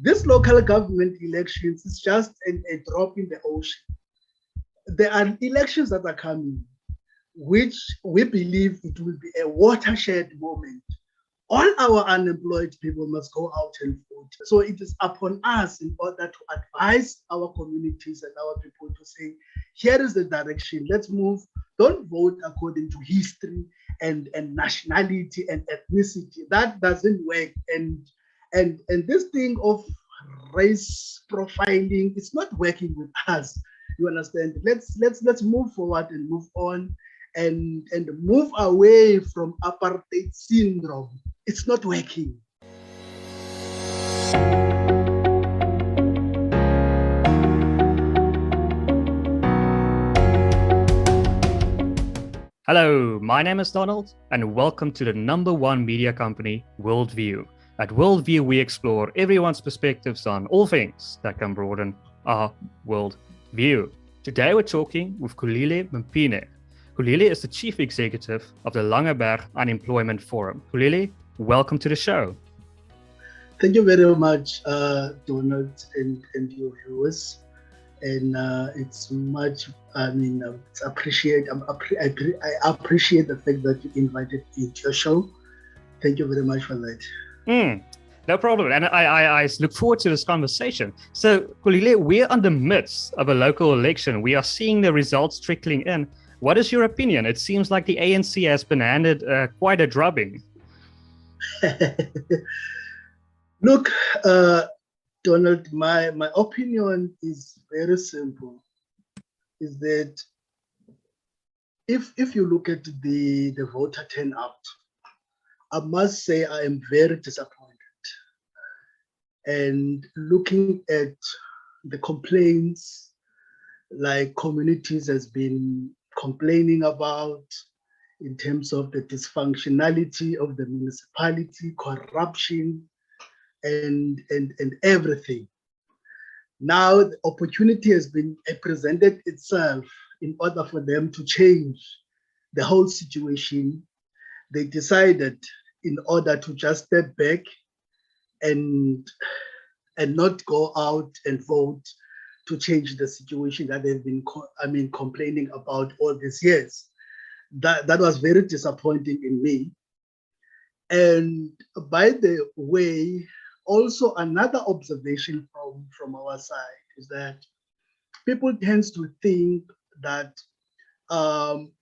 This local government elections is just a drop in the ocean. There are elections that are coming, which we believe it will be a watershed moment. All our unemployed people must go out and vote. So it is upon us in order to advise our communities and our people to say, here is the direction, let's move. Don't vote according to history and nationality and ethnicity. That doesn't work. And this thing of race profiling, it's not working with us. You understand? Let's move forward and move on and move away from apartheid syndrome. It's not working. Hello, my name is Donald, and welcome to the #1 media company, WorldView. At WorldView, we explore everyone's perspectives on all things that can broaden our worldview. Today, we're talking with Xolile Mpini. Xolile is the Chief Executive of the Langeberg Unemployed Forum. Xolile, welcome to the show. Thank you very much, Donald, and your viewers. And it's much, I appreciate the fact that you invited me to your show. Thank you very much for that. No problem. And I look forward to this conversation. So, Xolile, we're in the midst of a local election. We are seeing the results trickling in. What is your opinion? It seems like the ANC has been handed quite a drubbing. Look, Donald, my opinion is very simple. Is that if you look at the voter turnout, I must say I am very disappointed. And looking at the complaints, like communities has been complaining about in terms of the dysfunctionality of the municipality, corruption, and everything. Now the opportunity has been presented itself in order for them to change the whole situation. They decided in order to just step back and not go out and vote to change the situation that they've been complaining about all these years. That was very disappointing in me. And by the way, also another observation from our side is that people tend to think that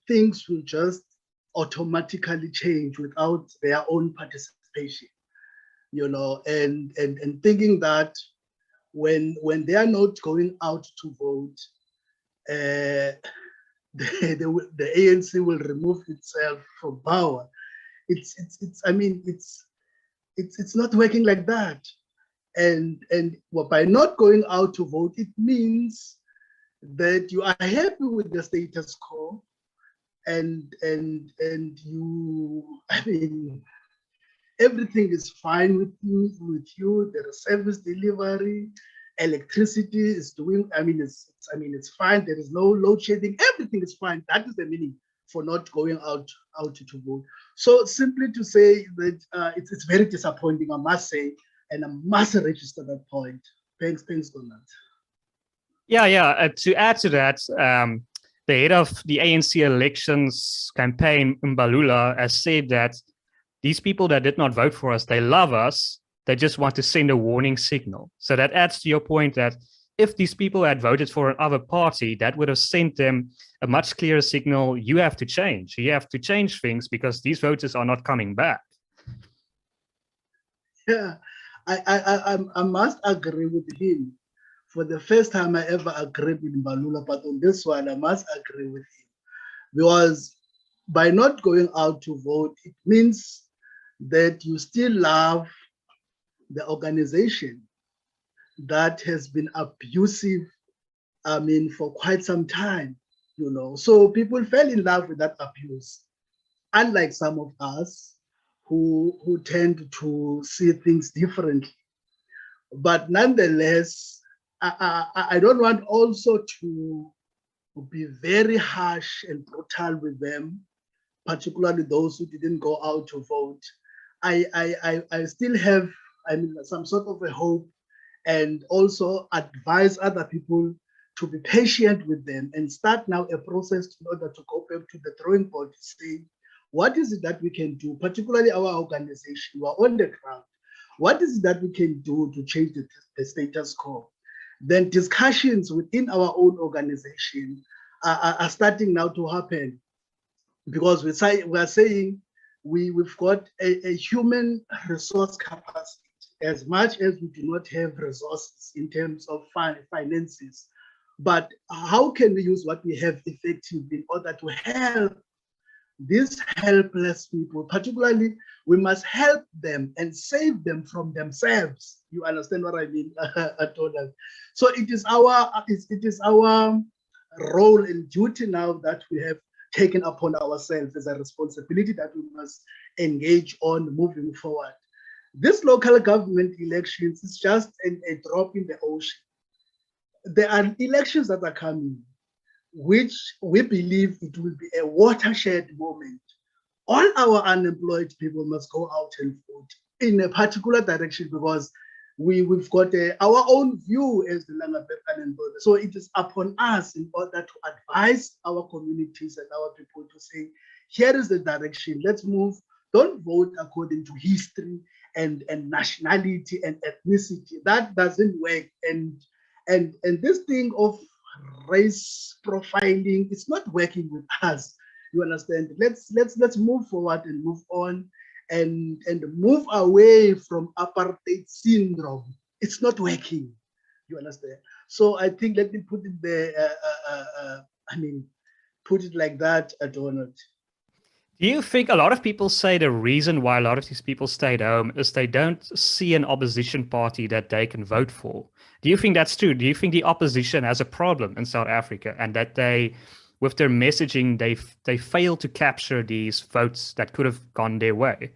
things will just automatically change without their own participation, and thinking that when they are not going out to vote, the ANC will remove itself from power. It's not working like that. And by not going out to vote, it means that you are happy with the status quo, and you, everything is fine with you. There is service delivery, electricity is doing. It's fine. There is no load shedding. Everything is fine. That is the meaning for not going out to vote. So simply to say that it's very disappointing, I must say, and I must register that point. Thanks, Donald. Yeah. To add to that, the head of the ANC elections campaign, Mbalula, has said that these people that did not vote for us, they love us. They just want to send a warning signal. So that adds to your point that if these people had voted for another party, that would have sent them a much clearer signal. You have to change. You have to change things because these voters are not coming back. Yeah, I must agree with him. For the first time I ever agreed with Mbalula, but on this one, I must agree with him. Because by not going out to vote, it means that you still love the organization that has been abusive, for quite some time, So people fell in love with that abuse, unlike some of us who tend to see things differently. But nonetheless, I don't want also to be very harsh and brutal with them, particularly those who didn't go out to vote. I still have some sort of a hope and also advise other people to be patient with them and start now a process in order to go back to the drawing board to say, what is it that we can do, particularly our organization, we're on the ground. What is it that we can do to change the status quo? Then discussions within our own organization are starting now to happen, because we are saying we've got a human resource capacity. As much as we do not have resources in terms of finances, but how can we use what we have effectively in order to help these helpless people? Particularly, we must help them and save them from themselves. You understand what I mean? So it is our role and duty now that we have taken upon ourselves as a responsibility that we must engage on moving forward. This local government elections is just a drop in the ocean. There are elections that are coming, which we believe it will be a watershed moment. All our unemployed people must go out and vote in a particular direction, because we've got our own view as the Langeberg Unemployed. So it is upon us in order to advise our communities and our people to say, here is the direction, let's move. Don't vote according to history and nationality and ethnicity. That doesn't work. And this thing of race profiling, it's not working with us. You understand? Let's move forward and move on and move away from apartheid syndrome. It's not working. You understand? So I think, let me put it there. Put it like that, Donald. Do you think a lot of people say the reason why a lot of these people stayed home is they don't see an opposition party that they can vote for? Do you think that's true? Do you think the opposition has a problem in South Africa, and that they, with their messaging, they fail to capture these votes that could have gone their way?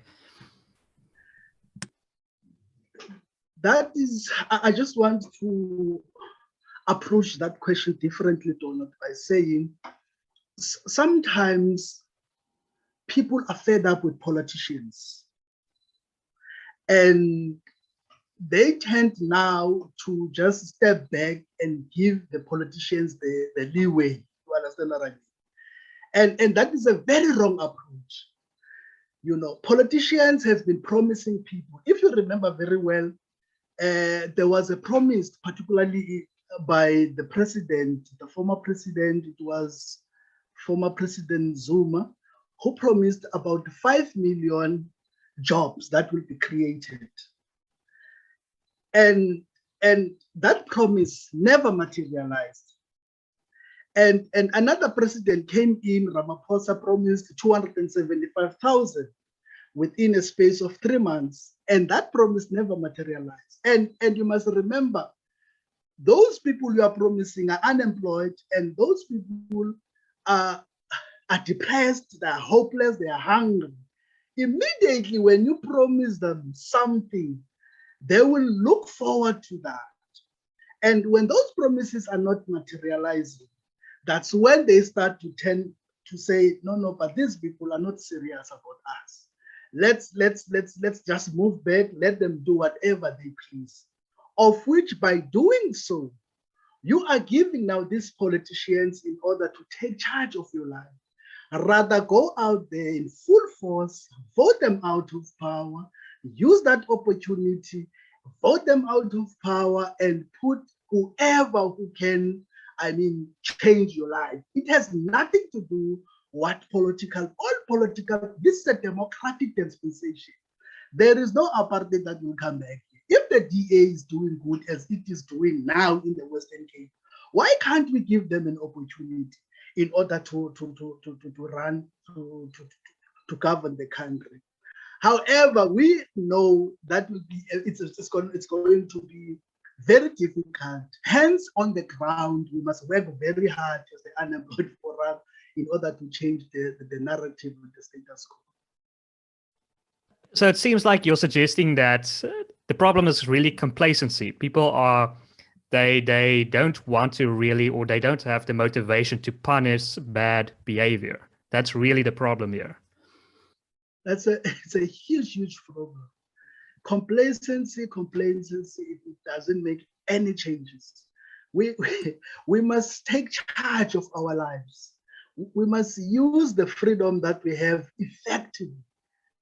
That is, I just want to approach that question differently, Donald, by saying sometimes people are fed up with politicians, and they tend now to just step back and give the politicians the leeway. You understand what I mean? And that is a very wrong approach. You know, politicians have been promising people. If you remember very well, there was a promise, particularly by the president, the former president, it was former President Zuma, who promised about 5 million jobs that will be created. And that promise never materialized. And another president came in, Ramaphosa, promised 275,000 within a space of 3 months, and that promise never materialized. And you must remember, those people you are promising are unemployed, and those people are depressed, they are hopeless, they are hungry. Immediately when you promise them something, they will look forward to that. And when those promises are not materializing, that's when they start to tend to say, no, but these people are not serious about us. Let's just move back, let them do whatever they please. Of which, by doing so, you are giving now these politicians, in order to take charge of your life, rather go out there in full force, vote them out of power, use that opportunity, vote them out of power, and put whoever who can, change your life. It has nothing to do what political, this is a democratic dispensation. There is no apartheid that will come back. If the DA is doing good as it is doing now in the Western Cape, why can't we give them an opportunity in order to run, to govern the country? However, we know that will be, it's going to be very difficult. Hence, on the ground, we must work very hard as the Unemployed Forum in order to change the narrative of the status quo. So it seems like you're suggesting that the problem is really complacency. People are, they don't want to really, or they don't have the motivation to punish bad behavior. That's really the problem here. It's a huge problem. complacency, it doesn't make any changes. We must take charge of our lives. We must use the freedom that we have effectively.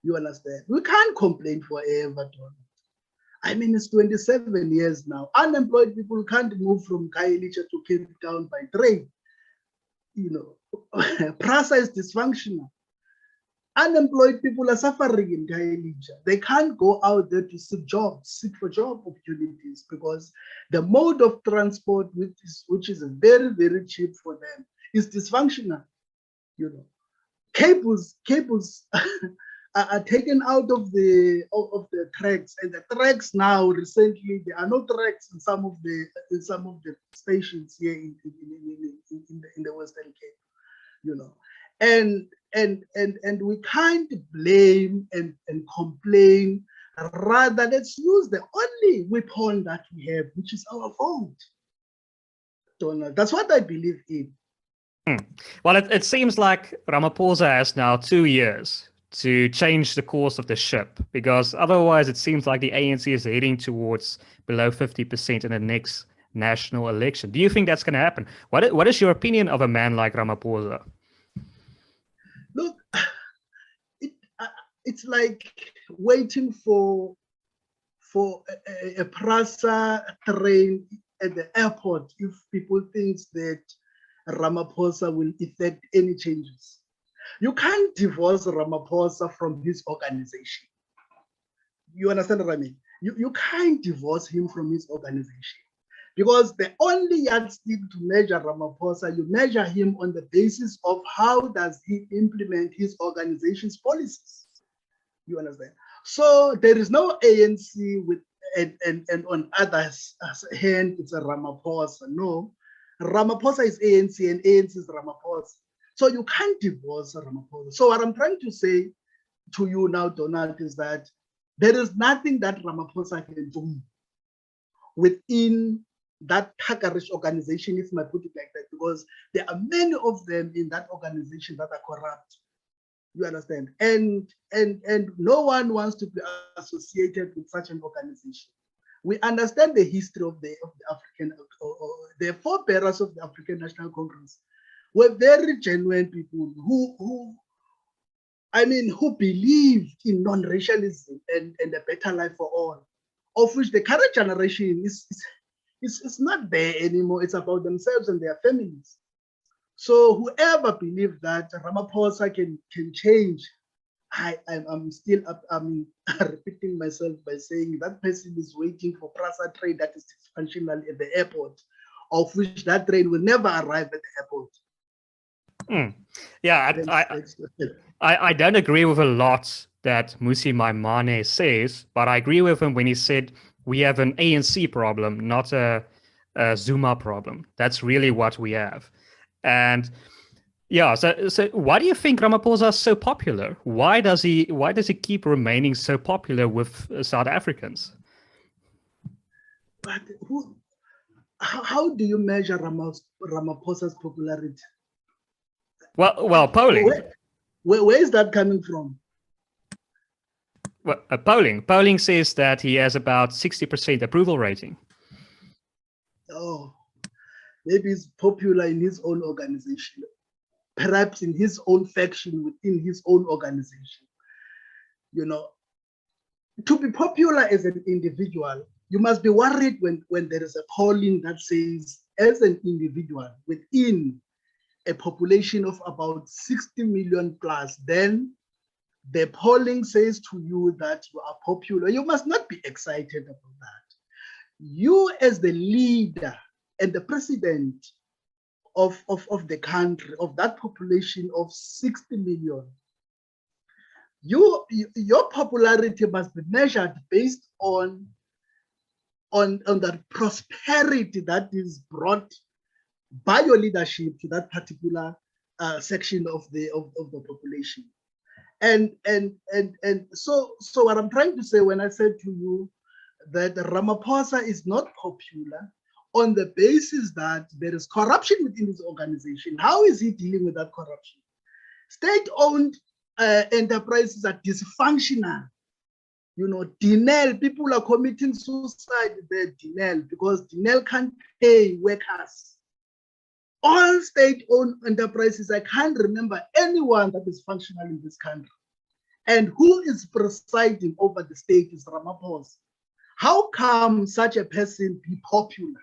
You understand? We can't complain forever, Don. I mean, it's 27 years now. Unemployed people can't move from Khayelitsha to Cape Town by train. You know, PRASA is dysfunctional. Unemployed people are suffering in Khayelitsha. They can't go out there to seek for job opportunities, because the mode of transport, which is very, very cheap for them, is dysfunctional. You know, cables are taken out of the tracks, and the tracks now recently there are no tracks in some of the stations here in the Western Cape. You know, and we can't blame and complain. Rather, let's use the only weapon that we have, which is our vote. Donald, that's what I believe in. Well, it seems like Ramaphosa has now 2 years to change the course of the ship, because otherwise it seems like the ANC is heading towards below 50% in the next national election. Do you think that's going to happen? What is your opinion of a man like Ramaphosa? Look, it's like waiting for a PRASA train at the airport if people think that Ramaphosa will effect any changes. You can't divorce Ramaphosa from his organization. You understand what I mean? You can't divorce him from his organization, because the only yardstick to measure Ramaphosa, you measure him on the basis of how does he implement his organization's policies. You understand? So there is no ANC with and on others' hand it's a Ramaphosa. No, Ramaphosa is ANC and ANC is Ramaphosa. So you can't divorce Ramaphosa. So what I'm trying to say to you now, Donald, is that there is nothing that Ramaphosa can do within that Takarish organization, if I put it like that, because there are many of them in that organization that are corrupt. You understand? And no one wants to be associated with such an organization. We understand the history of the African, the forebearers of the African National Congress were very genuine people who believed in non-racialism and a better life for all, of which the current generation is not there anymore. It's about themselves and their families. So whoever believes that Ramaphosa can change, I'm still repeating myself by saying that person is waiting for PRASA train that is dysfunctional at the airport, of which that train will never arrive at the airport. Yeah, I don't agree with a lot that Musi Maimane says, but I agree with him when he said we have an ANC problem, not a Zuma problem. That's really what we have. And yeah, so why do you think Ramaphosa is so popular? Why does he keep remaining so popular with South Africans? But how do you measure Ramaphosa's popularity? Well, polling. Where is that coming from? Well, polling says that he has about 60% approval rating. Oh, maybe he's popular in his own organization, perhaps in his own faction within his own organization. You know, to be popular as an individual, you must be worried when there is a polling that says, as an individual within a population of about 60 million plus, then the polling says to you that you are popular. You must not be excited about that. You as the leader and the president of the country, of that population of 60 million, your popularity must be measured based on the prosperity that is brought by your leadership to that particular section of the population. And so what I'm trying to say when I said to you that Ramaphosa is not popular on the basis that there is corruption within his organization. How is he dealing with that corruption? State-owned enterprises are dysfunctional. You know, Dinel, people are committing suicide there, Dinel, because Dinel can't pay workers. All state-owned enterprises, I can't remember anyone that is functional in this country. And who is presiding over the state is Ramaphosa. How come such a person be popular?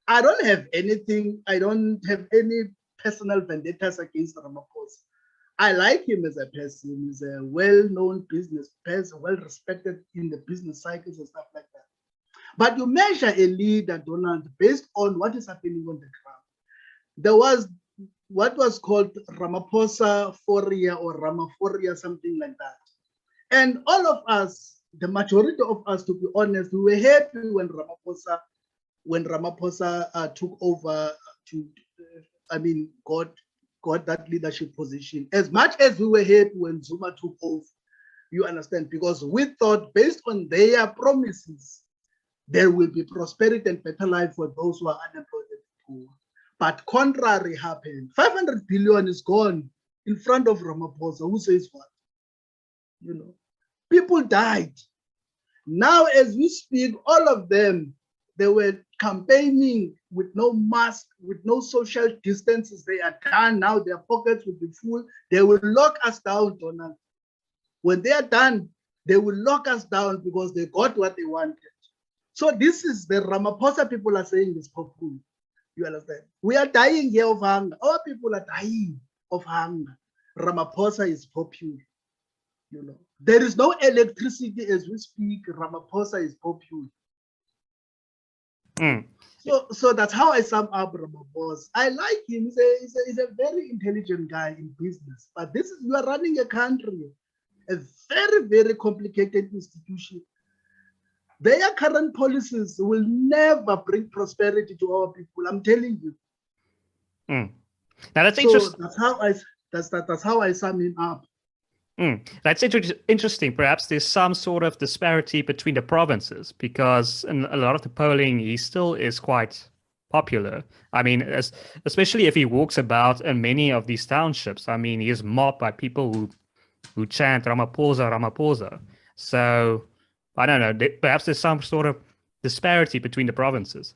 I don't have anything, I don't have any personal vendettas against Ramaphosa. I like him as a person. He's a well-known business person, well-respected in the business cycles and stuff like that. But you measure a leader, Donald, based on what is happening on the ground. There was what was called Ramaphosa Foria or Ramaphoria, something like that. And all of us, the majority of us, to be honest, we were happy when Ramaphosa took over got that leadership position. As much as we were happy when Zuma took over, you understand, because we thought based on their promises, there will be prosperity and better life for those who are unemployed and poor. But contrary happened. 500 billion is gone in front of Ramaphosa. Who says what? You know, people died. Now, as we speak, all of them, they were campaigning with no mask, with no social distances. They are done now. Their pockets will be full. They will lock us down, Donald. When they are done, they will lock us down because they got what they wanted. So this is the Ramaphosa people are saying is popular. You understand? We are dying here of hunger. Our people are dying of hunger. Ramaphosa is popular. You know, there is no electricity as we speak. Ramaphosa is popular. So that's how I sum up Ramaphosa. I like him. He's a very intelligent guy in business. But this is, you are running a country, a very, very complicated institution. Their current policies will never bring prosperity to our people. I'm telling you. Now that's so interesting. That's how I sum him up. That's interesting. Perhaps there's some sort of disparity between the provinces, because in a lot of the polling, he still is quite popular. I mean, especially if he walks about in many of these townships. I mean, he is mobbed by people who chant Ramaphosa, Ramaphosa. So I don't know. Perhaps there's some sort of disparity between the provinces.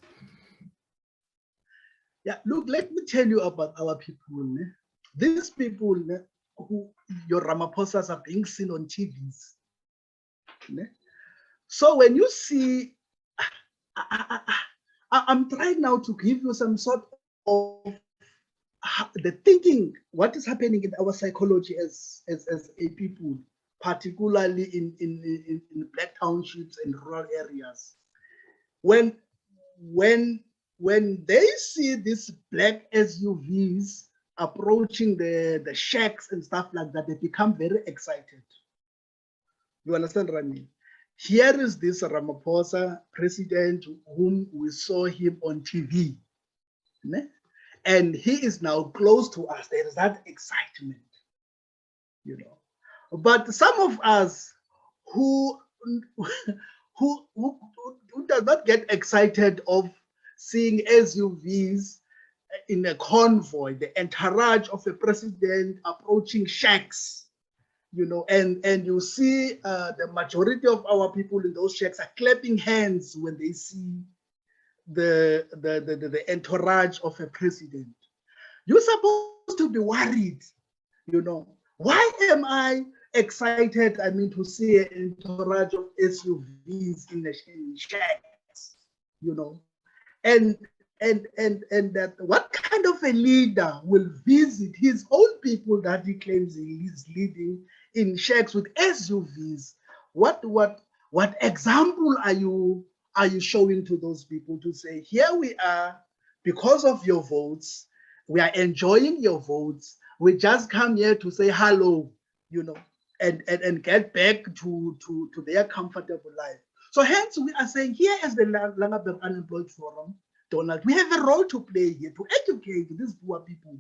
Yeah, look, let me tell you about our people. These people who your Ramaphosas are being seen on TVs. So when you see, I'm trying now to give you some sort of the thinking, what is happening in our psychology as a people, particularly in black townships and rural areas. When they see these black SUVs approaching the shacks and stuff like that, they become very excited. You understand what I mean? Here is this Ramaphosa president whom we saw him on TV. And he is now close to us. There is that excitement, you know. But some of us who does not get excited of seeing SUVs in a convoy, the entourage of a president approaching shacks, you know, and you see the majority of our people in those shacks are clapping hands when they see the entourage of a president. You're supposed to be worried, you know. Why am I excited, I mean, to see an entourage of SUVs in the shacks, you know? And that what kind of a leader will visit his own people that he claims he is leading in shacks with SUVs? What example are you showing to those people to say, here we are, because of your votes, we are enjoying your votes, we just come here to say hello, you know, and get back to their comfortable life. So hence we are saying, here as the Langeberg Unemployed Forum, Donald, we have a role to play here to educate these poor people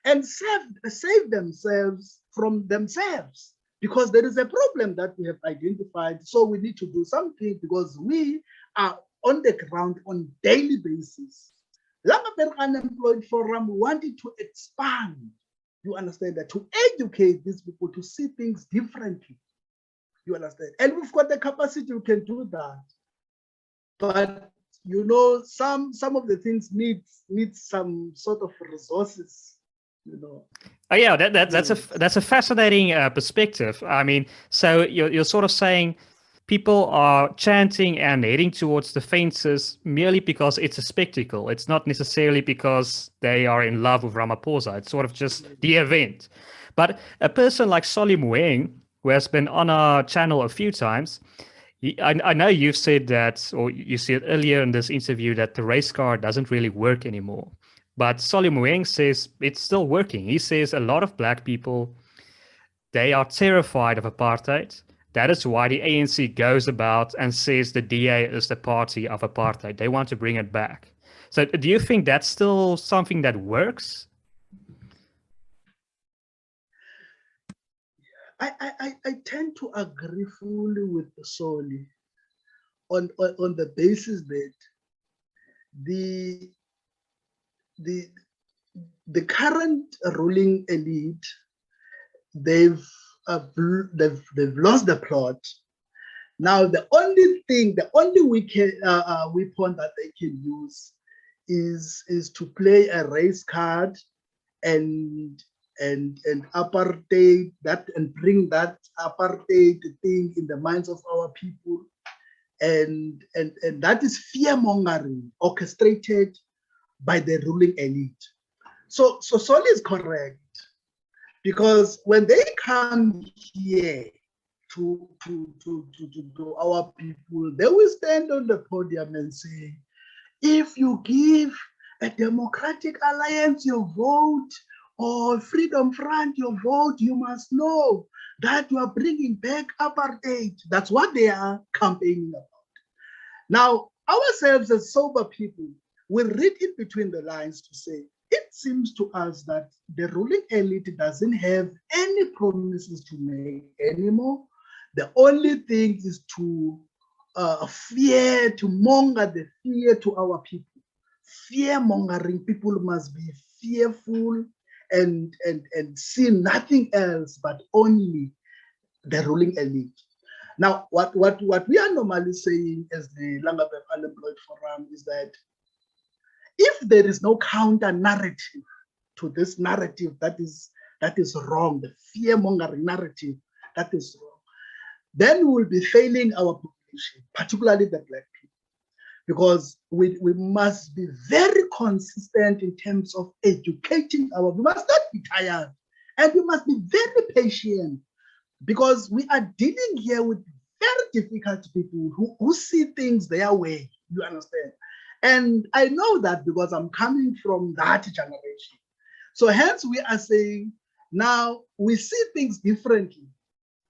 and save themselves from themselves, because there is a problem that we have identified. So we need to do something, because we are on the ground on daily basis. Langeberg Unemployed Forum wanted to expand, you understand that, to educate these people to see things differently. You understand? And we've got the capacity, we can do that. But you know, some of the things need some sort of resources, you know. Oh, yeah, that's a fascinating perspective. I mean, so you're sort of saying people are chanting and heading towards the fences merely because it's a spectacle. It's not necessarily because they are in love with Ramaphosa. It's sort of just the event. But a person like Xolile Mpini, who has been on our channel a few times, I know you've said that, or you said earlier in this interview, that the race card doesn't really work anymore. But Xolile Mpini says it's still working. He says a lot of black people, they are terrified of apartheid. That is why the ANC goes about and says the DA is the party of apartheid. They want to bring it back. So do you think that's still something that works? I tend to agree fully with Xolile on the basis that the current ruling elite, they've lost the plot. Now the only weapon that they can use is to play a race card and apartheid, that, and bring that apartheid thing in the minds of our people, and that is fear mongering orchestrated by the ruling elite. So Sol is correct, because when they come here to our people, they will stand on the podium and say, if you give a Democratic Alliance your vote, or Freedom Front your vote, you must know that you are bringing back apartheid. That's what they are campaigning about. Now, ourselves as sober people will read in between the lines to say, it seems to us that the ruling elite doesn't have any promises to make anymore. The only thing is to fear, to monger the fear to our people. Fear mongering, people must be fearful and see nothing else but only the ruling elite. Now, what we are normally saying as the Langeberg Unemployed Forum is that if there is no counter narrative to this narrative that is wrong, the fear mongering narrative that is wrong, then we will be failing our population, particularly the black people, because we must be very consistent in terms of educating we must not be tired, and we must be very patient, because we are dealing here with very difficult people who see things their way, you understand? And I know that because I'm coming from that generation. So hence we are saying, now we see things differently.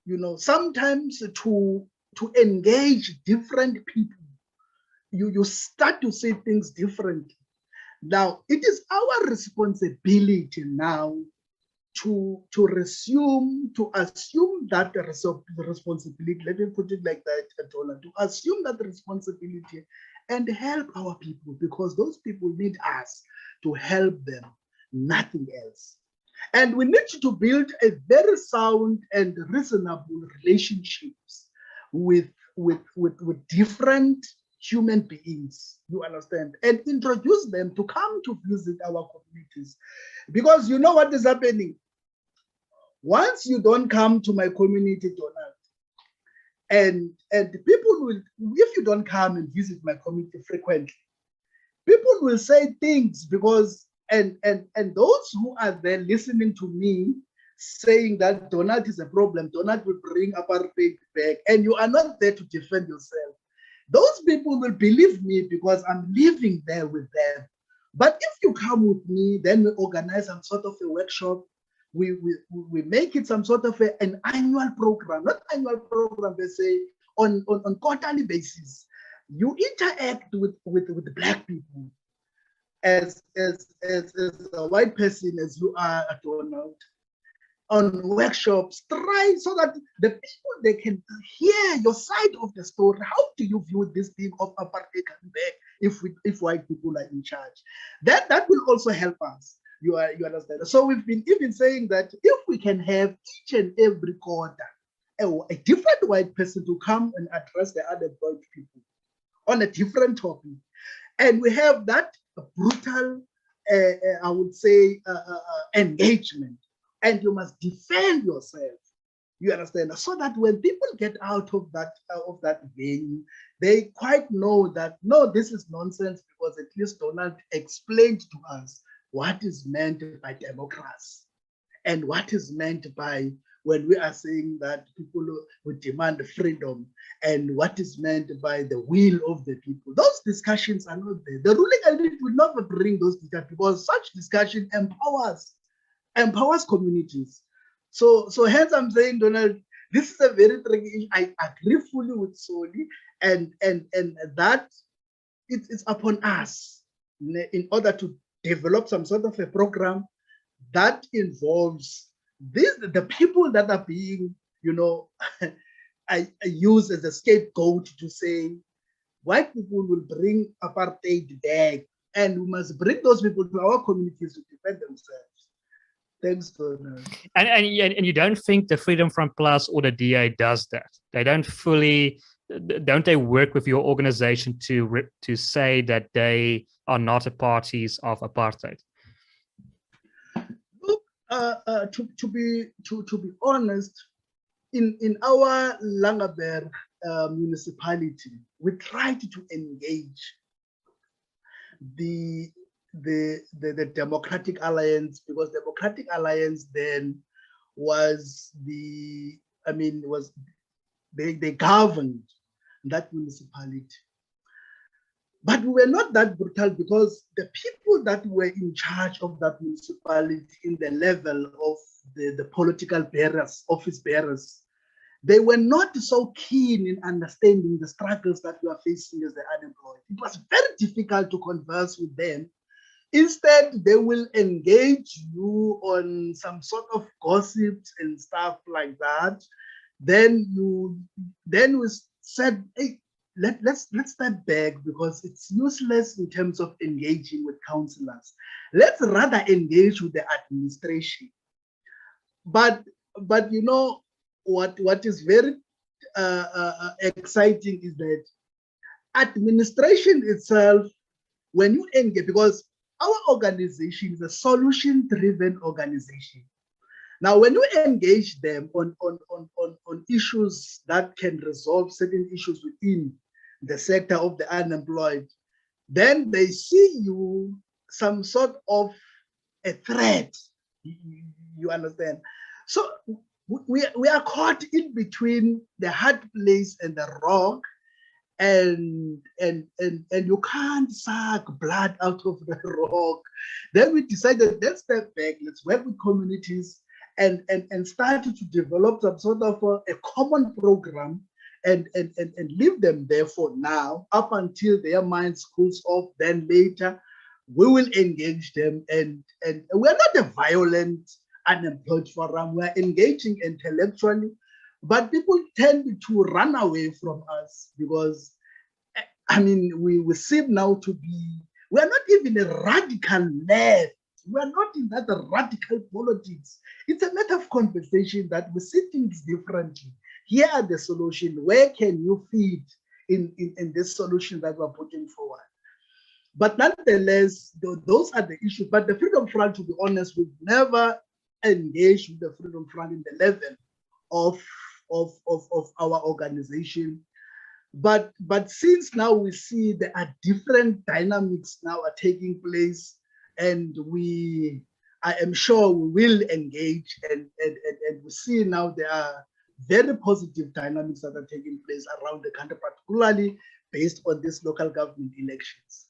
You know, sometimes to engage different people, you start to see things differently. Now, it is our responsibility now to assume that responsibility, let me put it like that, Atola, to assume that responsibility and help our people, because those people need us to help them, nothing else. And we need to build a very sound and reasonable relationships with different human beings, you understand, and introduce them to come to visit our communities. Because you know what is happening? Once you don't come to my community, Donald, and people will, if you don't come and visit my community frequently, people will say things, because and those who are there listening to me saying that Donald is a problem, Donald will bring apartheid back, and you are not there to defend yourself. Those people will believe me because I'm living there with them. But if you come with me, then we organize some sort of a workshop. We make it some sort of an annual program, not annual program, they say, on quarterly basis. You interact with the black people as a white person, as you are, Donald, on workshops, try so that the people, they can hear your side of the story. How do you view this thing of apartheid coming back if white people are in charge? That will also help us. You understand? So we've been even saying that if we can have each and every quarter a different white person to come and address the unemployed people on a different topic. And we have that brutal, I would say, engagement. And you must defend yourself. You understand? So that when people get out of that venue, they quite know that, no, this is nonsense, because at least Donald explained to us what is meant by democracy and what is meant by when we are saying that people would demand freedom, and what is meant by the will of the people. Those discussions are not there. The ruling elite will never bring those discussions, because such discussion empowers communities. So hence I'm saying, Donald, this is a very tricky issue. I agree fully with Soli, and that it's upon us in order to develop some sort of a program that involves the people that are being, I use as a scapegoat to say white people will bring apartheid back, and we must bring those people to our communities to defend themselves. Thanks, Donald. And you don't think the Freedom Front Plus or the DA does that? They don't they work with your organization to say that they are not a parties of apartheid? Look, to be honest, in our Langeberg municipality, we tried to engage the Democratic Alliance, because Democratic Alliance then they governed that municipality. But we were not that brutal, because the people that were in charge of that municipality in the level of the political bearers, office bearers, they were not so keen in understanding the struggles that we are facing as the unemployed. It was very difficult to converse with them. Instead, they will engage you on some sort of gossips and stuff like that. Then we said, hey, let's step back, because it's useless in terms of engaging with councillors. Let's rather engage with the administration. But what is very exciting is that administration itself, when you engage, because our organization is a solution-driven organization. Now, when you engage them on issues that can resolve certain issues within the sector of the unemployed, then they see you some sort of a threat. You understand? So we are caught in between the hard place and the rock, and you can't suck blood out of the rock. Then we decided, let's step back, let's work with communities and start to develop some sort of a common program and leave them there for now, up until their minds cools off. Then later we will engage them, and we're not a violent unemployed forum. We're engaging intellectually, but people tend to run away from us, because we seem now to be, we're not even a radical left. We're not in that radical politics. It's a matter of conversation that we see things differently. Here are the solutions. Where can you fit in this solution that we're putting forward? But nonetheless, those are the issues. But the Freedom Front, to be honest, we've never engaged with the Freedom Front in the level of our organization. But since now we see there are different dynamics now are taking place, and I am sure we will engage, and we see now there are very positive dynamics that are taking place around the country, particularly based on these local government elections.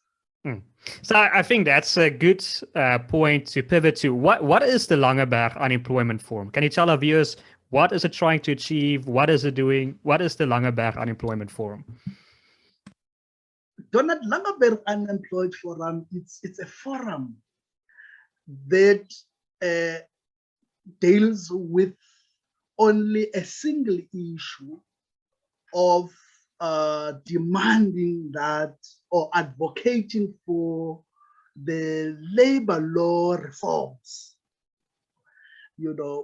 So I think that's a good point to pivot to. What is the Langeberg Unemployment Forum? Can you tell our viewers, what is it trying to achieve? What is it doing? What is the Langeberg Unemployment Forum? Donald, Langeberg Unemployed Forum, it's a forum that deals with only a single issue of demanding that, or advocating for the labor law reforms,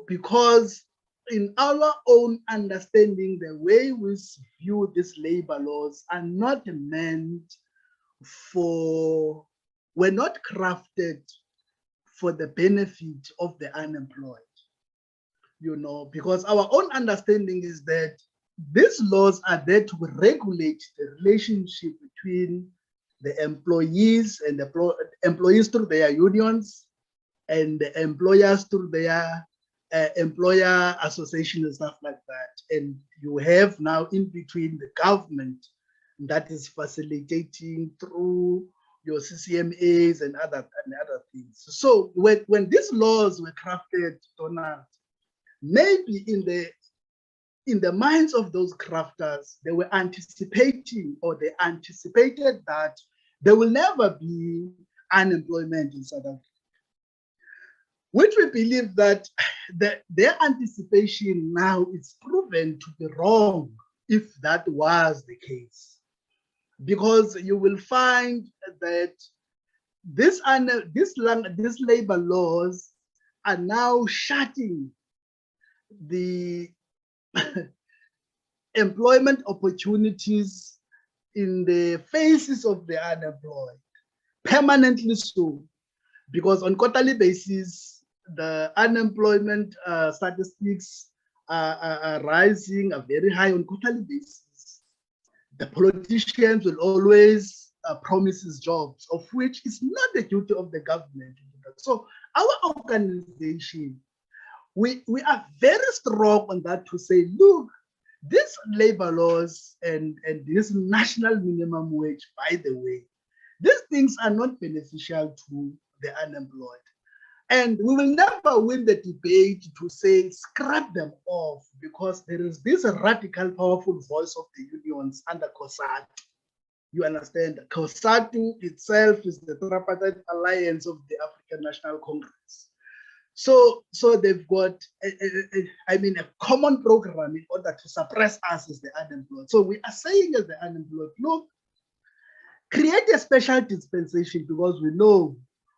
because in our own understanding, the way we view these labor laws are not meant for, were not crafted for the benefit of the unemployed, you know, because our own understanding is that these laws are there to regulate the relationship between the employees and the employees through their unions and the employers through their employer association and stuff like that. And you have now in between the government that is facilitating through your CCMAs and other things. So when these laws were crafted, Donald, maybe in the minds of those crafters, they were anticipating, or they anticipated that there will never be unemployment in South Africa, which we believe that their anticipation now is proven to be wrong if that was the case. Because you will find that these labor laws are now shutting the employment opportunities in the faces of the unemployed, permanently so, because on quarterly basis, the unemployment statistics are rising, are very high on quarterly basis. The politicians will always promise jobs, of which is not the duty of the government. So our organization, we are very strong on that to say, look, these labor laws and this national minimum wage, by the way, these things are not beneficial to the unemployed. And we will never win the debate to say scrap them off, because there is this radical, powerful voice of the unions under COSATU. You understand? COSATU itself is the tripartite alliance of the African National Congress. So they've got, a common program in order to suppress us as the unemployed. So we are saying as the unemployed, look, create a special dispensation, because we know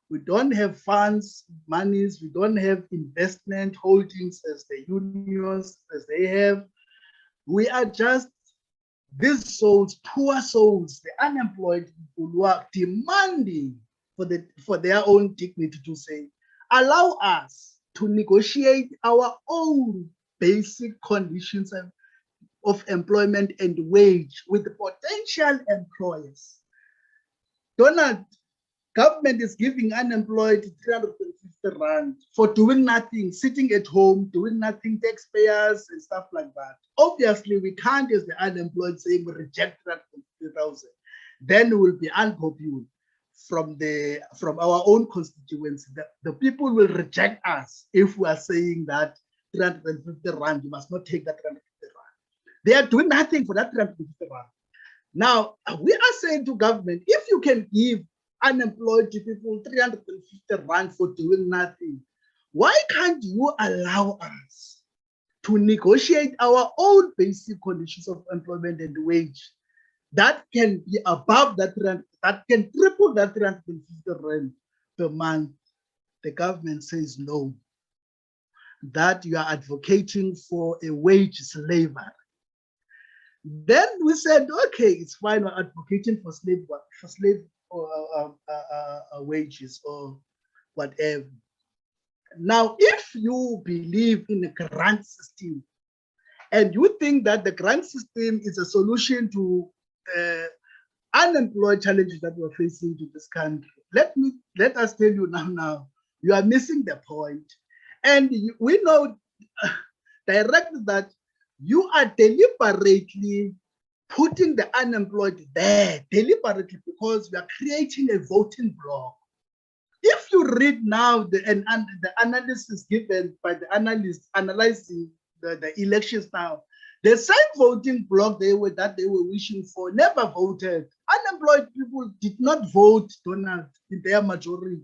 we don't have funds, monies, we don't have investment holdings as the unions, as they have. We are just these souls, poor souls, the unemployed people who are demanding for their own dignity, to say, allow us to negotiate our own basic conditions of employment and wage with the potential employers. Donald, government is giving unemployed 350 rand for doing nothing, sitting at home, doing nothing, taxpayers and stuff like that. Obviously, we can't, as the unemployed, say we reject that 50,000. Then we will be unpopular from our own constituency. The people will reject us if we are saying that 350 rand, you must not take that 350 rand. They are doing nothing for that 350 rand. Now, we are saying to government, if you can give unemployed people 350 rand for doing nothing, why can't you allow us to negotiate our own basic conditions of employment and wage that can be above that, that can triple that 350 rand per month? The government says no, that you are advocating for a wage slavery. Then we said, okay, it's fine, we're advocating for slave wages or whatever. Now, if you believe in a grant system and you think that the grant system is a solution to unemployed challenges that we're facing to this country, let us tell you now, you are missing the point. And we know directly that you are deliberately putting the unemployed there, deliberately, because we are creating a voting bloc. If you read now the analysis given by the analysts analyzing the elections now, the same voting bloc that they were wishing for never voted. Unemployed people did not vote Donald in their majority.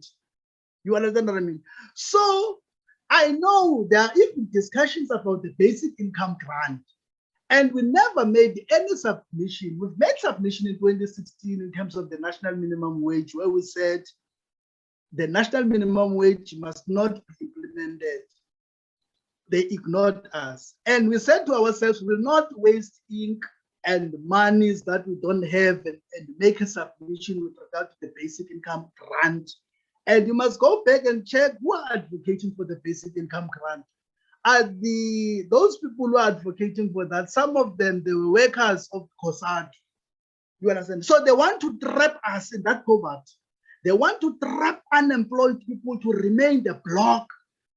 You understand what I mean? So I know there are even discussions about the basic income grant, and we never made any submission. We've made submission in 2016 in terms of the national minimum wage, where we said the national minimum wage must not be implemented they ignored us. And we said to ourselves, we'll not waste ink and monies that we don't have and make a submission with regard to the basic income grant. And you must go back and check who are advocating for the basic income grant. Are those people who are advocating for that, some of them, they were workers of COSATU. You understand? So they want to trap us in that poverty. They want to trap unemployed people to remain the bloc,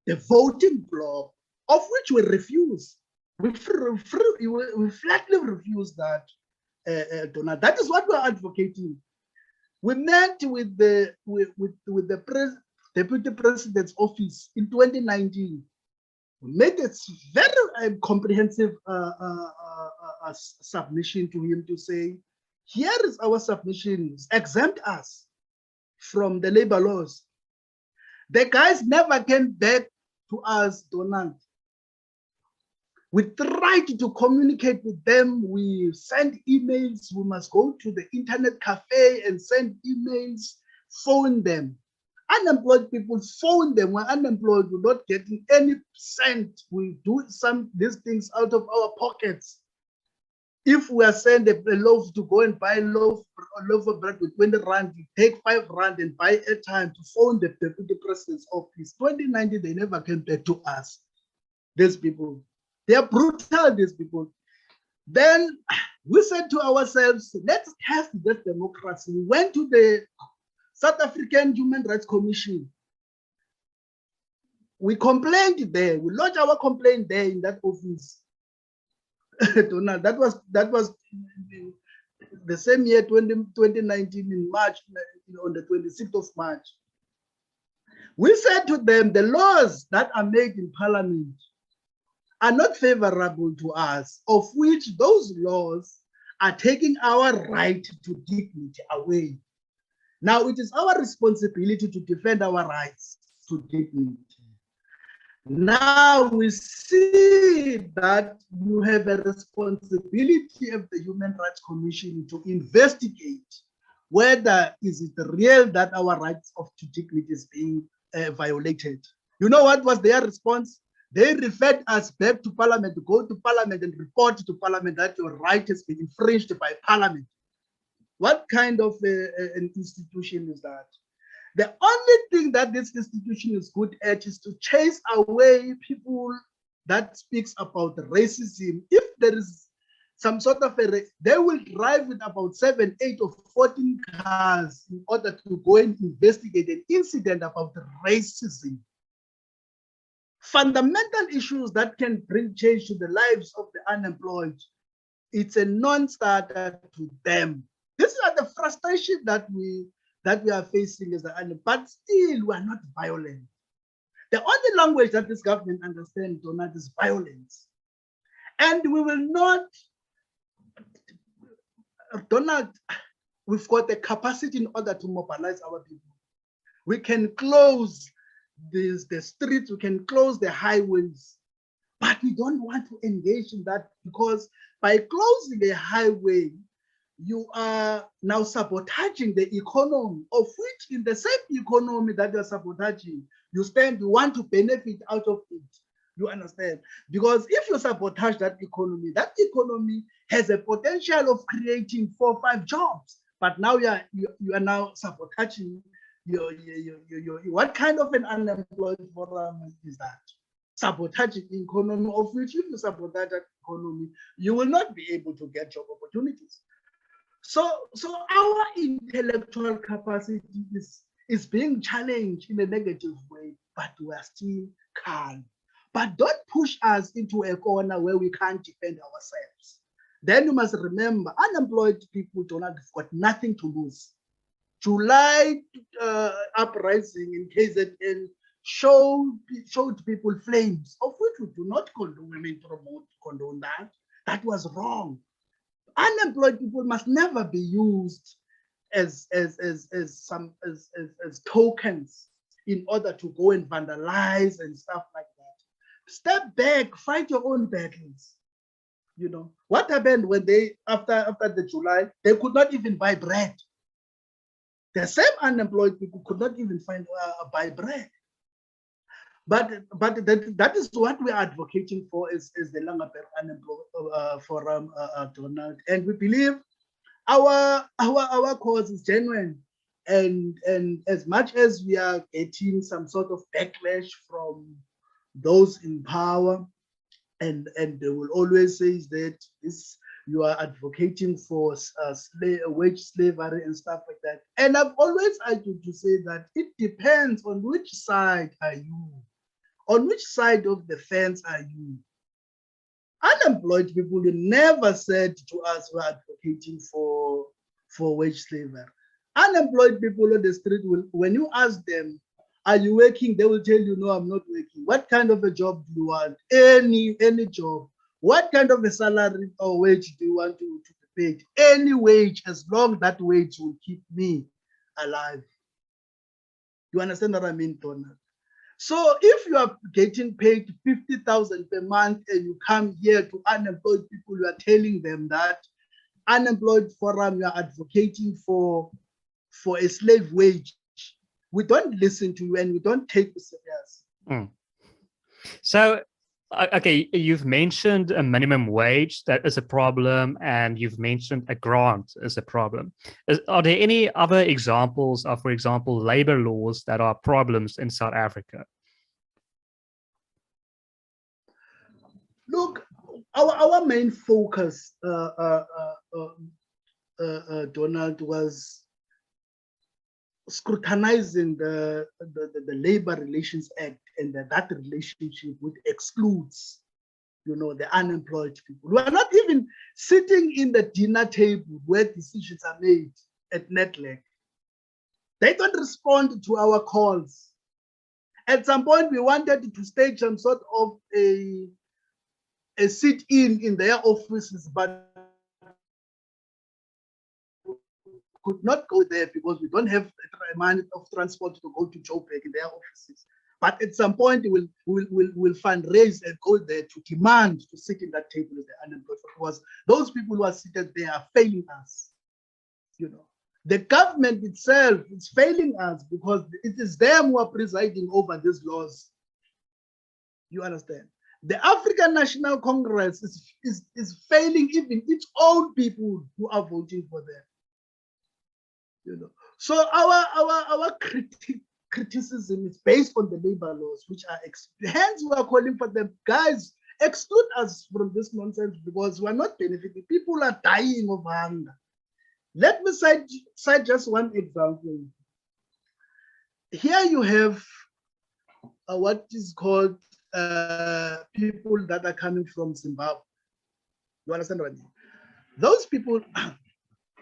the voting bloc, of which we refuse. We flatly refuse that, Donald. That is what we are advocating. We met with the Deputy President's office in 2019. We made a very comprehensive submission to him to say, here is our submission, exempt us from the labor laws. The guys never came back to us, Donald. We tried to communicate with them. We sent emails. We must go to the internet cafe and send emails, phone them. Unemployed people phone them. When unemployed, we're not getting any cent. We do these things out of our pockets. If we are sent a loaf to go and buy a loaf of bread with 20 rand, you take 5 rand and buy airtime to phone the Deputy President's office. 2019, they never came back to us. These people, they are brutal, these people. Then we said to ourselves, let's test this democracy. We went to the South African Human Rights Commission. We complained there. We lodged our complaint there in that office. Donald, that was the same year, 2019, in March, on the 26th of March. We said to them, the laws that are made in Parliament are not favorable to us, of which those laws are taking our right to dignity away. Now, it is our responsibility to defend our rights to dignity. Now we see that you have a responsibility of the Human Rights Commission to investigate whether is it real that our rights to dignity is being violated. You know what was their response? They referred us back to Parliament, to go to Parliament and report to Parliament that your right has been infringed by Parliament. What kind of an institution is that? The only thing that this institution is good at is to chase away people that speaks about racism. If there is some sort of they will drive with about 7, 8, or 14 cars in order to go and investigate an incident about racism. Fundamental issues that can bring change to the lives of the unemployed, it's a non-starter to them. This is the frustration that we are facing as the, but still we are not violent. The only language that this government understands, Donald, is violence. And we will not, Donald, we've got the capacity in order to mobilize our people. We can close the streets, we can close the highways, but we don't want to engage in that, because by closing a highway, you are now sabotaging the economy, of which in the same economy that you're sabotaging, you want to benefit out of it. You understand? Because if you sabotage that economy has a potential of creating 4 or 5 jobs. But now you are now sabotaging your what kind of an unemployed forum is that? Sabotaging economy, of which if you sabotage that economy, you will not be able to get job opportunities. So our intellectual capacity is being challenged in a negative way, but we are still calm. But don't push us into a corner where we can't defend ourselves. Then you must remember, unemployed people have got nothing to lose. July uprising in KZN showed people flames, of which we do not condone that. That was wrong. Unemployed people must never be used as tokens in order to go and vandalize and stuff like that. Step back, fight your own battles. You know what happened when they after the July, they could not even buy bread. The same unemployed people could not even buy bread. that is what we are advocating for is the Langeberg Unemployed Forum, Donald, and we believe our cause is genuine, and as much as we are getting some sort of backlash from those in power, and they will always say that this you are advocating for wage slavery and stuff like that. And I've always argued to say that it depends on which side are you, on which side of the fence are you. Unemployed people never said to us we're advocating for wage slavery. Unemployed people on the street will, when you ask them, are you working? They will tell you, no, I'm not working. What kind of a job do you want? Any job. What kind of a salary or wage do you want to be paid? Any wage, as long that wage will keep me alive. You understand what I mean, Donald? So if you are getting paid 50,000 per month and you come here to unemployed people, you are telling them that Unemployed Forum, you are advocating for a slave wage. We don't listen to you and we don't take you serious. Mm. So, okay, you've mentioned a minimum wage that is a problem, and you've mentioned a grant is a problem. Are there any other examples of, for example, labor laws that are problems in South Africa? Look, our main focus, Donald, was scrutinizing the Labor Relations Act, and that relationship which excludes, the unemployed people. We are not even sitting in the dinner table where decisions are made at Netleg. They don't respond to our calls. At some point, we wanted to stage some sort of a sit-in their offices, but could not go there because we don't have money of transport to go to Joburg in their offices. But at some point, we'll fundraise and go there to demand to sit in that table with the unemployed, because those people who are seated there are failing us. The government itself is failing us because it is them who are presiding over these laws. You understand? The African National Congress is failing even its own people who are voting for them. So our criticism is based on the labor laws, which are hence we are calling for them, guys, exclude us from this nonsense because we're not benefiting. People are dying of hunger. Let me cite just one example. Here you have what is called people that are coming from Zimbabwe. You understand what I mean? Those people,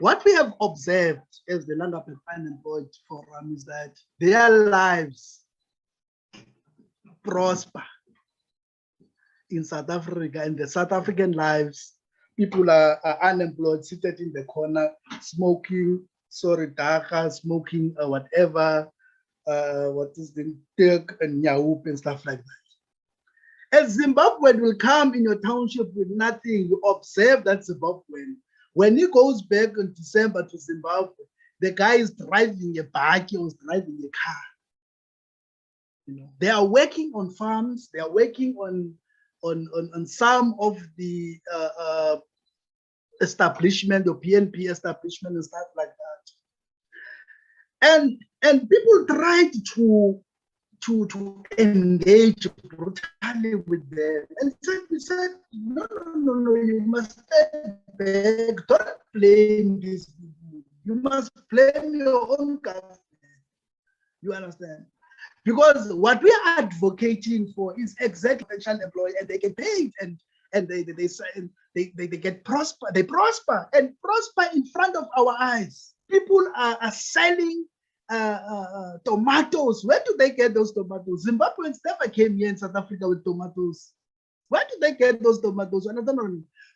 what we have observed as the Langeberg Unemployed Forum is that their lives prosper in South Africa, and the South African lives, people are unemployed, seated in the corner, smoking, daka, smoking whatever, what is the Turk and Nyaup and stuff like that. As Zimbabwean will come in your township with nothing, you observe that Zimbabwean. When he goes back in December to Zimbabwe, the guy is driving a bike or is driving a car. They are working on farms. They are working on some of the establishment, the PNP establishment and stuff like that. And people tried to engage brutally with them. And we said, no, you must step back. Don't blame these people. You must blame your own government. You understand? Because what we are advocating for is exactly potential employees, and they get paid, and they get prosper. They prosper in front of our eyes. People are selling tomatoes. Where do they get those tomatoes? Zimbabweans never came here in South Africa with tomatoes. Where do they get those tomatoes?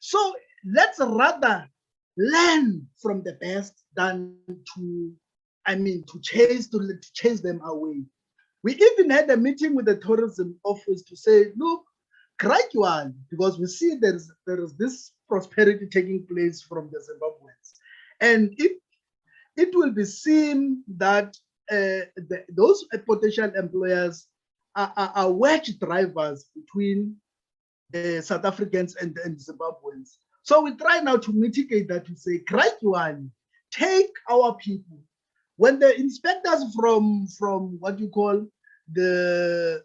So let's rather learn from the best than to chase them away. We even had a meeting with the tourism office to say, look, gradually, because we see there is this prosperity taking place from the Zimbabweans, and it will be seen that those potential employers are wedge drivers between South Africans and Zimbabweans. So we try now to mitigate that, to say, gradually, take our people. When the inspectors from what you call the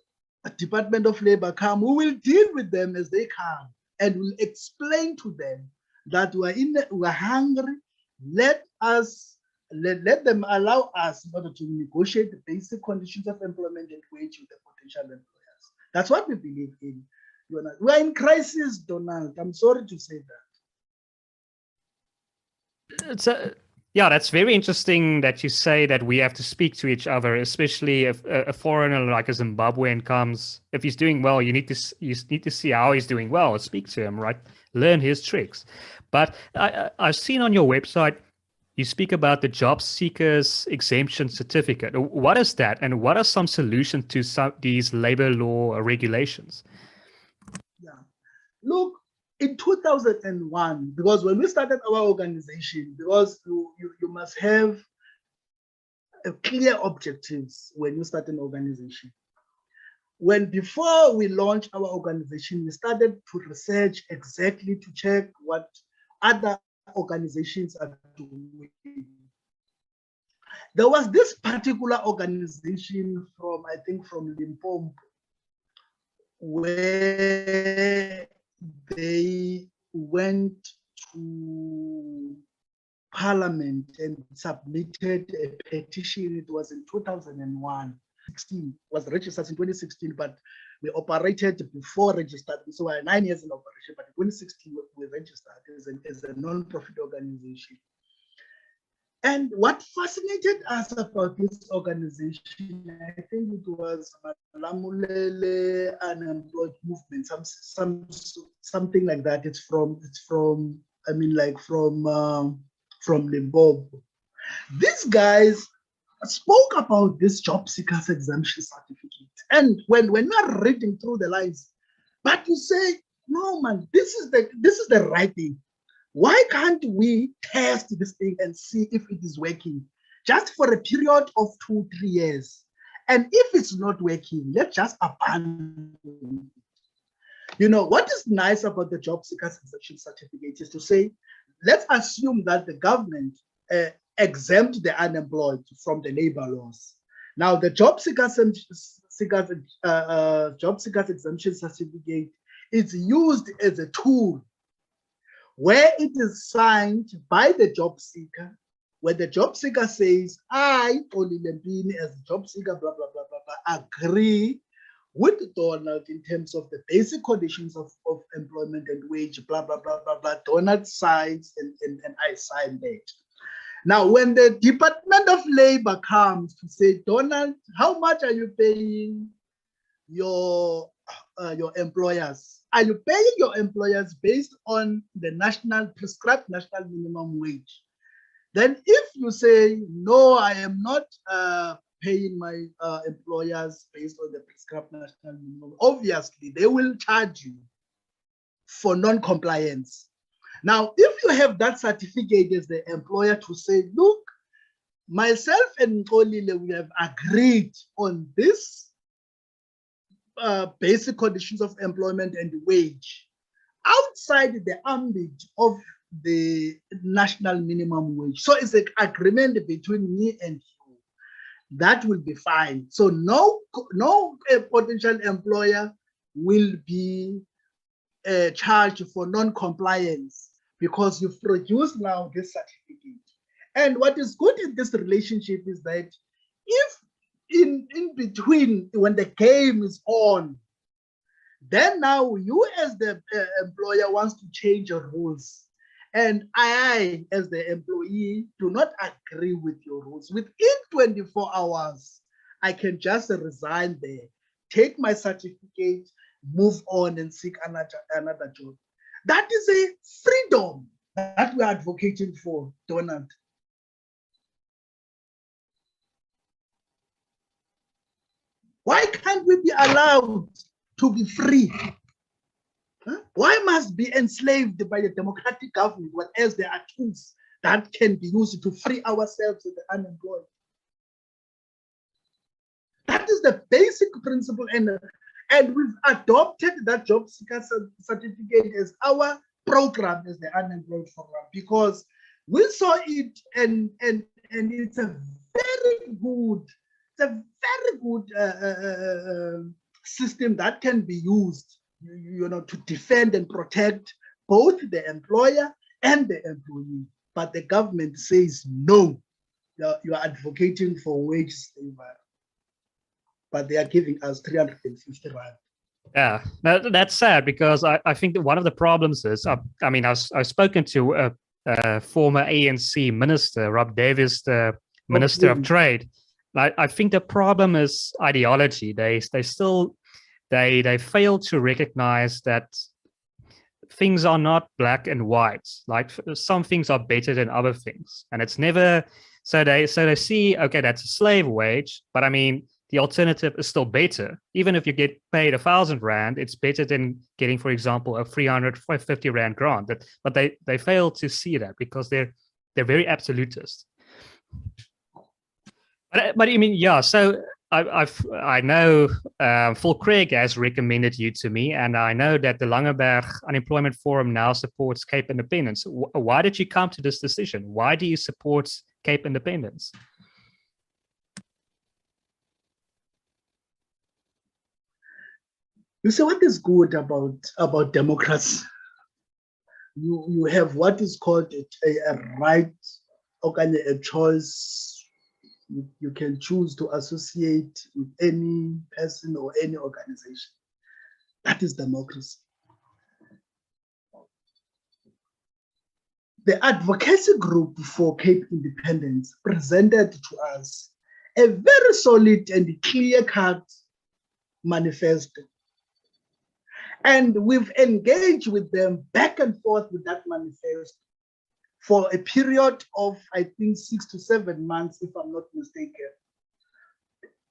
Department of Labor come, we will deal with them as they come, and we'll explain to them that we're hungry. Let them allow us in order to negotiate the basic conditions of employment and wage with the potential employers. That's what we believe in. We're in crisis, Donald. I'm sorry to say that. Yeah, that's very interesting that you say that we have to speak to each other, especially if a foreigner like a Zimbabwean comes. If he's doing well, you need to see how he's doing well. Speak to him, right? Learn his tricks. But I've seen on your website you speak about the job seekers exemption certificate. What is that, and what are some solutions to these labor law regulations? Yeah, look. In 2001, because when we started our organization, because you must have clear objectives when you start an organization. Before we launched our organization, we started to research exactly to check what other organizations are doing. There was this particular organization from Limpopo, where they went to Parliament and submitted a petition. It was in 2001. 16 was registered in 2016, but we operated before registered. So we're 9 years in operation, but in 2016 we registered as a non-profit organization. And what fascinated us about this organization, I think it was Xolile Unemployed Movement, something like that. It's from Limpopo. These guys spoke about this job seekers exemption certificate. And when you're reading through the lines, but you say, no man, this is the right thing. Why can't we test this thing and see if it is working just for a period of 2-3 years? And if it's not working, let's just abandon it. What is nice about the job seekers exemption certificate is to say, let's assume that the government exempt the unemployed from the labor laws. Now, the job seekers exemption certificate is used as a tool where it is signed by the job seeker, where the job seeker says, I, Xolile Mpini, as a job seeker, blah, blah, blah, blah, blah, agree with Donald in terms of the basic conditions of employment and wage, blah, blah, blah, blah, blah. Donald signs and I sign that. Now, when the Department of Labor comes to say, Donald, how much are you paying your employers? Are you paying your employers based on the prescribed national minimum wage? Then if you say, no, I am not paying my employers based on the prescribed national minimum, obviously they will charge you for non-compliance. Now, if you have that certificate as the employer to say, look, myself and Xolile, we have agreed on this basic conditions of employment and wage outside the ambit of the national minimum wage. So it's an agreement between me and you. That will be fine. So no potential employer will be charged for non-compliance because you've produced now this certificate. And what is good in this relationship is that if in between, when the game is on, then now you as the employer wants to change your rules, and I as the employee do not agree with your rules, within 24 hours I can just resign there, take my certificate, move on and seek another job. That is a freedom that we're advocating for, Donald. Why can't we be allowed to be free? Huh? Why must be enslaved by the democratic government, whereas there are tools that can be used to free ourselves as the unemployed? That is the basic principle, and we've adopted that job seeker certificate as our program as the Unemployed Forum, because we saw it, and it's a very good, system that can be used, to defend and protect both the employer and the employee. But the government says no, you are advocating for wage slavery, but they are giving us 350 rand. Yeah, that's sad, because I think that one of the problems is, I've spoken to a former ANC minister, Rob Davis, the Minister of Trade. I think the problem is ideology. They fail to recognize that things are not black and white. Like, some things are better than other things, and it's never. So they see, okay, that's a slave wage, but I mean, the alternative is still better. Even if you get paid 1,000 rand, it's better than getting, for example, a 350 rand grant. But they fail to see that, because they're very absolutist. But I mean, yeah. So I know Phil Craig has recommended you to me, and I know that the Langeberg Unemployment Forum now supports Cape Independence. Why did you come to this decision? Why do you support Cape Independence? You see, what is good about democracy? You have what is called a right, or a choice. You can choose to associate with any person or any organization. That is democracy. The advocacy group for Cape Independence presented to us a very solid and clear-cut manifesto. And we've engaged with them back and forth with that manifesto for a period of, I think, 6 to 7 months, if I'm not mistaken.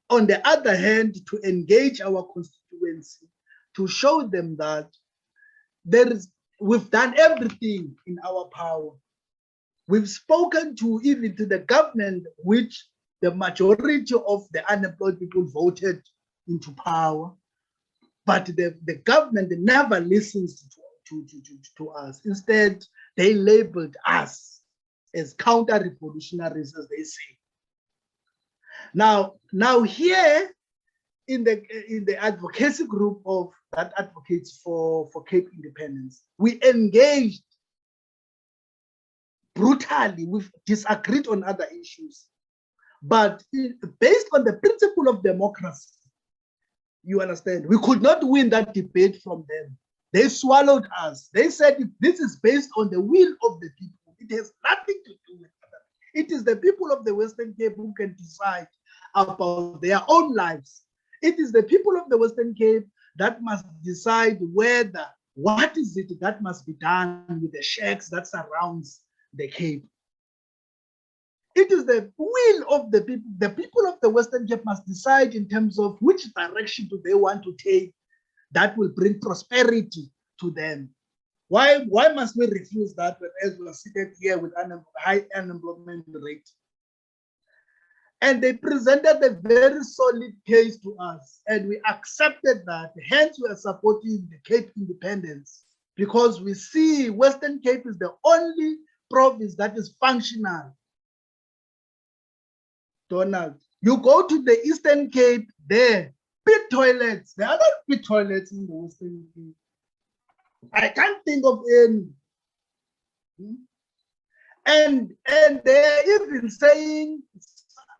On the other hand, to engage our constituency, to show them that we've done everything in our power. We've spoken even to the government, which the majority of the unemployed people voted into power. But the government never listens to us. Instead, they labeled us as counter-revolutionaries, as they say. Now here in the advocacy group of that advocates for Cape Independence, we engaged brutally. We've disagreed on other issues, but based on the principle of democracy, you understand, we could not win that debate from them. They swallowed us. They said, if this is based on the will of the people, it has nothing to do with that. It is the people of the Western Cape who can decide about their own lives. It is the people of the Western Cape that must decide what is it that must be done with the shacks that surrounds the Cape. It is the will of the people. The people of the Western Cape must decide in terms of which direction do they want to take that will bring prosperity to them. Why must we refuse that as we are seated here with high unemployment rate? And they presented a very solid case to us, and we accepted that. Hence, we are supporting the Cape Independence, because we see Western Cape is the only province that is functional. Donald, you go to the Eastern Cape, there, pit toilets. There are not pit toilets in the Western Cape. I can't think of any. And they're even saying,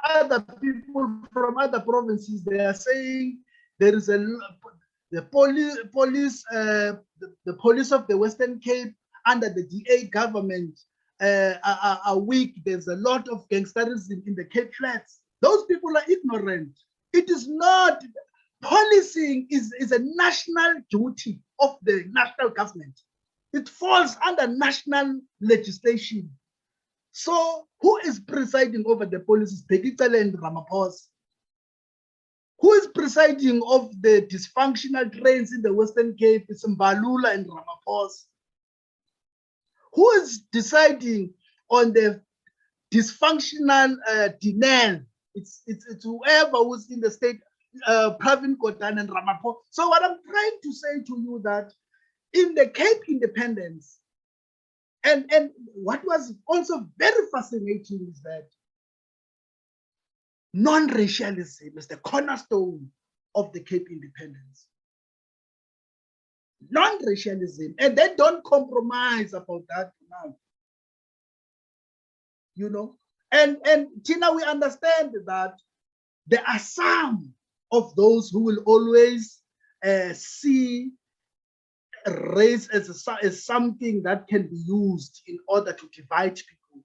other people from other provinces, they are saying there is the police of the Western Cape under the DA government are weak. There's a lot of gangsterism in the Cape Flats. Those people are ignorant. It is not. Policing is a national duty of the national government. It falls under national legislation. So who is presiding over the police? Xolile and Ramaphosa. Who is presiding over the dysfunctional trains in the Western Cape? It's Mbalula and Ramaphosa. Who is deciding on the dysfunctional denial? It's whoever who's in the state Pravin Gordhan and Ramaphosa. So what I'm trying to say to you that in the Cape independence, and what was also very fascinating is that non-racialism is the cornerstone of the Cape independence. Non-racialism, and they don't compromise about that now. You know, and Tina, we understand that there are some of those who will always see race as something that can be used in order to divide people.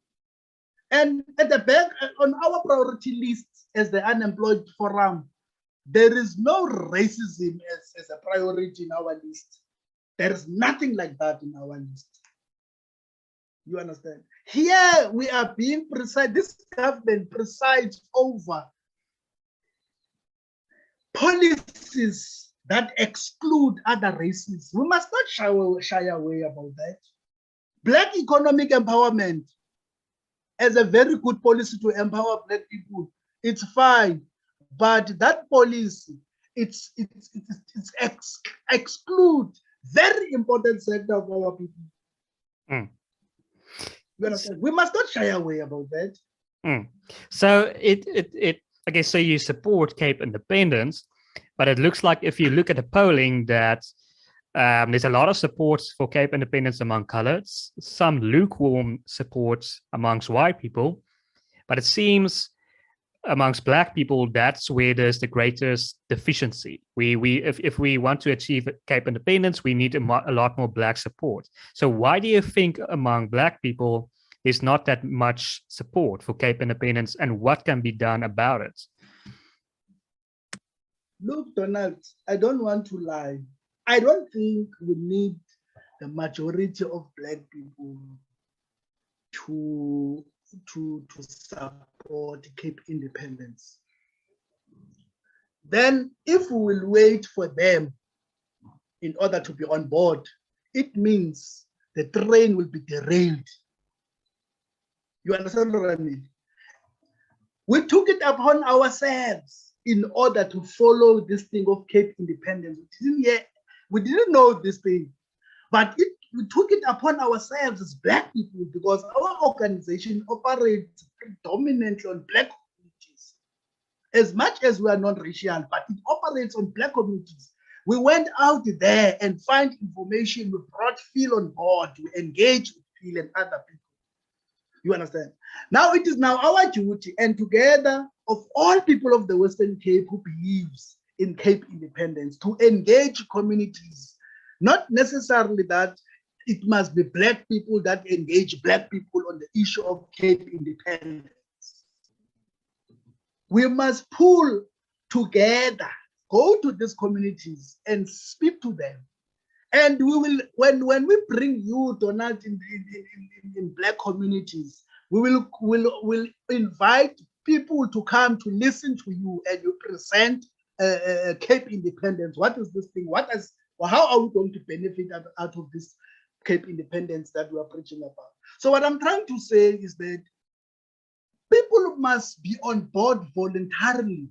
And at the back, on our priority list as the Unemployed Forum, there is no racism as a priority in our list. There is nothing like that in our list. You understand? Here we are being precise. This government presides over policies that exclude other races. We must not shy away about that. Black economic empowerment as a very good policy to empower Black people, it's fine. But that policy, it's exclude very important sector of our people. Mm. You understand? We must not shy away about that. Mm. So I guess so you support Cape independence, but it looks like if you look at the polling that there's a lot of support for Cape independence among coloreds, some lukewarm support amongst white people, but it seems amongst Black people, that's where there's the greatest deficiency. If we want to achieve Cape independence, we need a lot more Black support. So why do you think among Black people there's not that much support for Cape independence, and what can be done about it? Look, Donald, I don't want to lie. I don't think we need the majority of Black people to support Cape independence. Then if we will wait for them in order to be on board, it means the train will be derailed. You understand what I mean? We took it upon ourselves in order to follow this thing of Cape independence. We didn't know this thing, but we took it upon ourselves as Black people because our organization operates predominantly on Black communities. As much as we are non-racial, but it operates on Black communities. We went out there and find information. We brought Phil on board. We engaged with Phil and other people. You understand? Now it is now our duty, and together of all people of the Western Cape who believes in Cape independence, to engage communities. Not necessarily that it must be Black people that engage Black people on the issue of Cape independence. We must pull together, go to these communities and speak to them. And we will, when we bring you, Donald, in Black communities, we will invite people to come to listen to you, and you present Cape independence. What is this thing? How are we going to benefit out of this Cape independence that we are preaching about? So what I'm trying to say is that people must be on board voluntarily,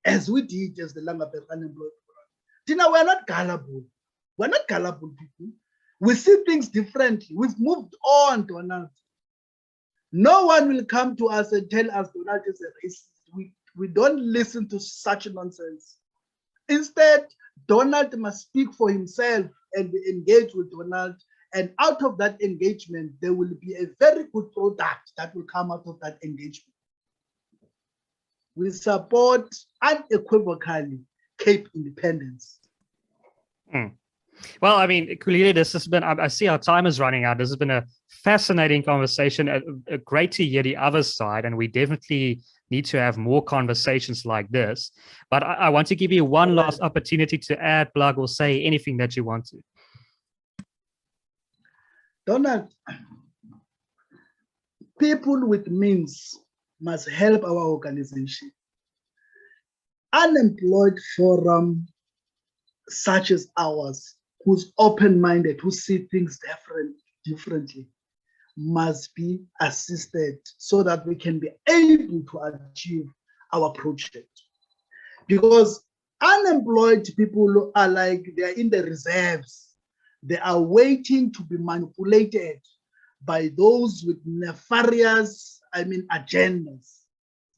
as we did as the Langeberg Unemployed Forum. Tina, we're not gullible. We're not gullible people. We see things differently. We've moved on, Donald. No one will come to us and tell us Donald is a racist. We don't listen to such nonsense. Instead, Donald must speak for himself and engage with Donald. And out of that engagement, there will be a very good product that will come out of that engagement. We support unequivocally Cape independence. Well, I mean, clearly this has been, I see our time is running out. This has been a fascinating conversation, great to hear the other side, and we definitely need to have more conversations like this. But I want to give you one last opportunity to add, plug, or say anything that you want to. Donald, people with means must help our organization. Unemployed Forum such as ours, who's open-minded, who see things differently, must be assisted so that we can be able to achieve our project. because unemployed people are like they're in the reserves. They are waiting to be manipulated by those with nefarious, agendas.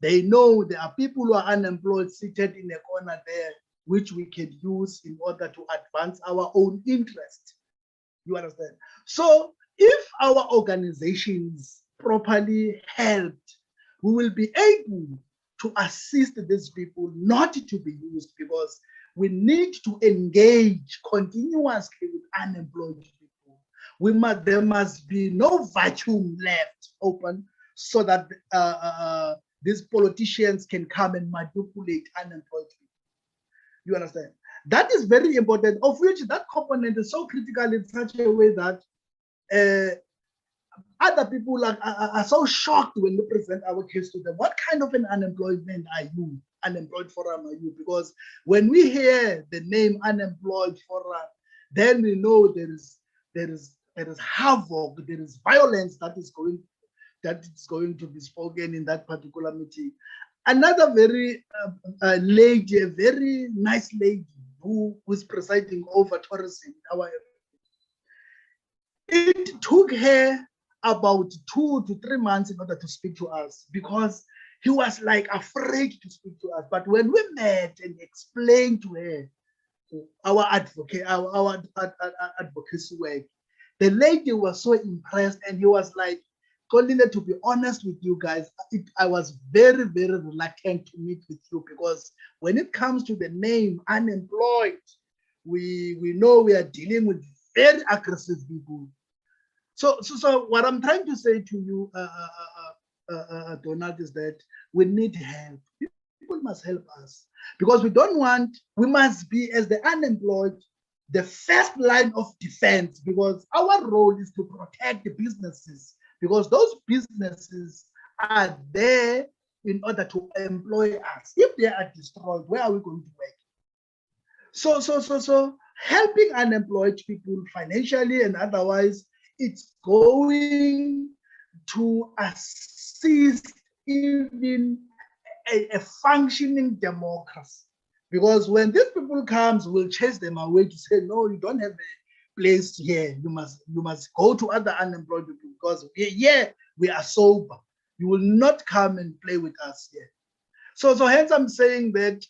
They know there are people who are unemployed seated in a corner there, which we can use in order to advance our own interest. You understand? So if our organizations properly helped, we will be able to assist these people not to be used, because we need to engage continuously with unemployed people. There must be no vacuum left open so that these politicians can come and manipulate unemployed people. You understand? That is very important, of which that component is so critical in such a way that other people are so shocked when we present our case to them. What kind of an unemployment are you? Unemployed Forum are you? Because when we hear the name Unemployed Forum, then we know there is havoc, there is violence that is going to be spoken in that particular meeting. Another very lady, a very nice lady who was presiding over tourism in our area. It took her about 2 to 3 months in order to speak to us, because he was like afraid to speak to us. But when we met and explained to her our advocacy work, the lady was so impressed, and he was like, Xolile, to be honest with you guys, I was very, very reluctant to meet with you, because when it comes to the name unemployed, we know we are dealing with very aggressive people. So what I'm trying to say to you, Donald, is that we need help. People must help us, because we must be, as the unemployed, the first line of defense, because our role is to protect the businesses, because those businesses are there in order to employ us. If they are destroyed, where are we going to work? So helping unemployed people financially and otherwise, it's going to assist even a functioning democracy. Because when these people comes, we'll chase them away to say, no, you don't have a place here. You must go to other unemployed people, because we are sober. You will not come and play with us here. So hence I'm saying that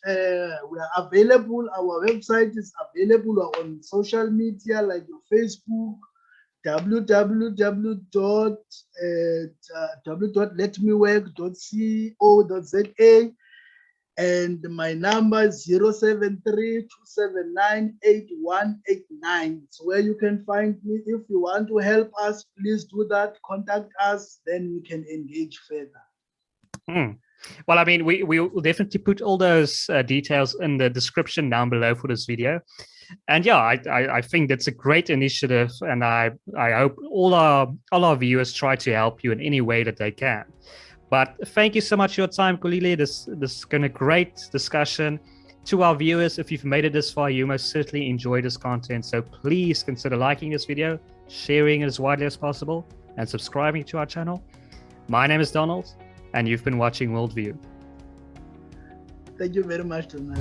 we are available. Our website is available on social media like your Facebook, www.letmework.co.za, and my number is 073-279-8189. It's where you can find me. If you want to help us, please do that. Contact us, then we can engage further. Well, I mean, we will definitely put all those details in the description down below for this video. And yeah, I think that's a great initiative, and I hope all our viewers try to help you in any way that they can. But thank you so much for your time, Xolile. This has been a great discussion. To our viewers, if you've made it this far, you most certainly enjoy this content. So please consider liking this video, sharing it as widely as possible, and subscribing to our channel. My name is Donald, and you've been watching WorldView. Thank you very much, Donald.